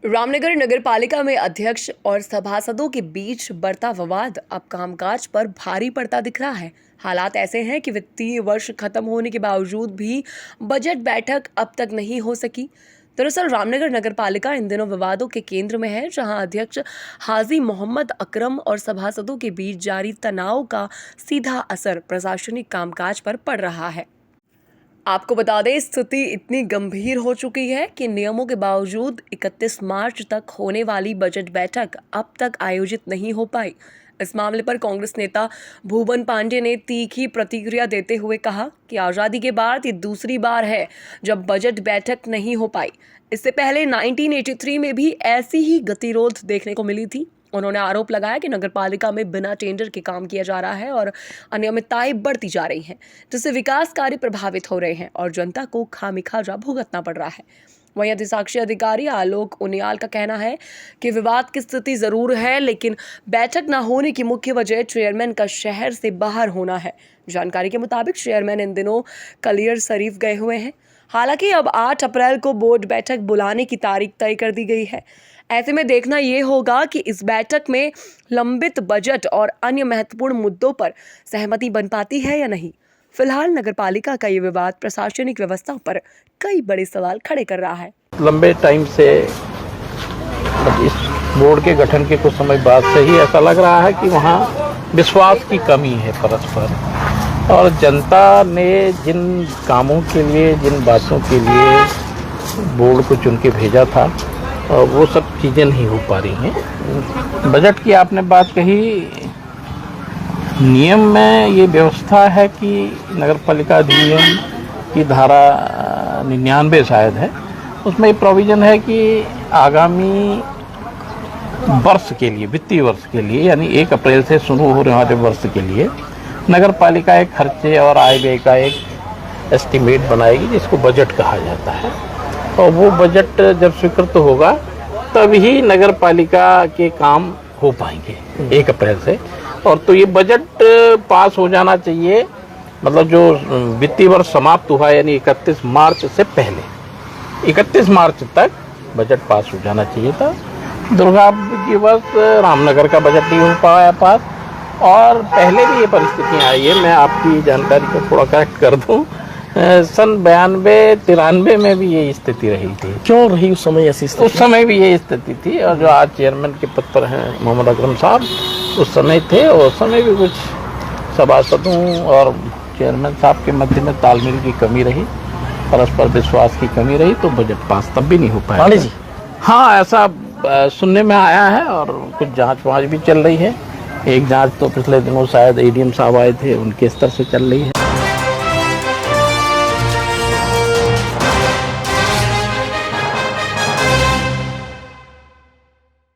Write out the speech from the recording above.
रामनगर नगर पालिका में अध्यक्ष और सभासदों के बीच बढ़ता विवाद अब कामकाज पर भारी पड़ता दिख रहा है। हालात ऐसे हैं कि वित्तीय वर्ष खत्म होने के बावजूद भी बजट बैठक अब तक नहीं हो सकी। दरअसल रामनगर नगर पालिका इन दिनों विवादों के केंद्र में है, जहां अध्यक्ष हाजी मोहम्मद अकरम और सभासदों के बीच जारी तनाव का सीधा असर प्रशासनिक कामकाज पर पड़ रहा है। आपको बता दें, स्थिति इतनी गंभीर हो चुकी है कि नियमों के बावजूद 31 मार्च तक होने वाली बजट बैठक अब तक आयोजित नहीं हो पाई। इस मामले पर कांग्रेस नेता भुवन पांडे ने तीखी प्रतिक्रिया देते हुए कहा कि आज़ादी के बाद ये दूसरी बार है जब बजट बैठक नहीं हो पाई। इससे पहले 1983 में भी ऐसी ही गतिरोध देखने को मिली थी। उन्होंने आरोप लगाया कि नगरपालिका में बिना टेंडर के काम किया जा रहा है और अनियमितताएं बढ़ती जा रही हैं, जिससे विकास कार्य प्रभावित हो रहे हैं और जनता को खामिखाजा भुगतना पड़ रहा है। वहीं अधिशासी अधिकारी आलोक उनियाल का कहना है कि विवाद की स्थिति जरूर है, लेकिन बैठक न होने की मुख्य वजह चेयरमैन का शहर से बाहर होना है। जानकारी के मुताबिक चेयरमैन इन दिनों कलियर शरीफ गए हुए हैं। हालांकि अब 8 अप्रैल को बोर्ड बैठक बुलाने की तारीख तय कर दी गई है। ऐसे में देखना ये होगा कि इस बैठक में लंबित बजट और अन्य महत्वपूर्ण मुद्दों पर सहमति बन पाती है या नहीं। फिलहाल नगरपालिका का ये विवाद प्रशासनिक व्यवस्था पर कई बड़े सवाल खड़े कर रहा है। लंबे टाइम से इस बोर्ड के गठन के कुछ समय बाद से ही ऐसा लग रहा है कि वहाँ विश्वास की कमी है परस्पर, और जनता ने जिन कामों के लिए, जिन बातों के लिए बोर्ड को चुन के भेजा था, वो सब चीज़ें नहीं हो पा रही हैं। बजट की आपने बात कही, नियम में ये व्यवस्था है कि नगरपालिका अधिनियम की धारा 99 शायद है, उसमें ये प्रोविज़न है कि आगामी वर्ष के लिए, वित्तीय वर्ष के लिए, यानी 1 अप्रैल से शुरू होने वाले वर्ष के लिए नगरपालिका एक खर्चे और आय व्यय का एक एस्टीमेट बनाएगी, जिसको बजट कहा जाता है। और वो बजट जब स्वीकृत होगा तभी नगरपालिका के काम हो पाएंगे 1 अप्रैल से। और तो ये बजट पास हो जाना चाहिए, मतलब जो वित्तीय वर्ष समाप्त हुआ यानी 31 मार्च से पहले 31 मार्च तक बजट पास हो जाना चाहिए था। दुर्भाग्यवश रामनगर का बजट नहीं हो पाया पास, और पहले भी ये परिस्थितियाँ आई है। मैं आपकी जानकारी को थोड़ा करेक्ट कर दूँ, सन 92-93 में भी ये स्थिति रही थी। क्यों रही उस समय ऐसी स्थिति? उस समय भी ये स्थिति थी, और जो आज चेयरमैन के पद पर हैं मोहम्मद अकरम साहब, उस समय थे, और उस समय भी कुछ सभासदों और चेयरमैन साहब के मध्य में तालमेल की कमी रही, परस्पर विश्वास की कमी रही, तो बजट पास तब भी नहीं हो पाया। पांडे जी, हाँ, ऐसा सुनने में आया है, और कुछ जाँच वाँच भी चल रही है। एक जाँच तो पिछले दिनों शायद ADM साहब आए थे, उनके स्तर से चल रही है।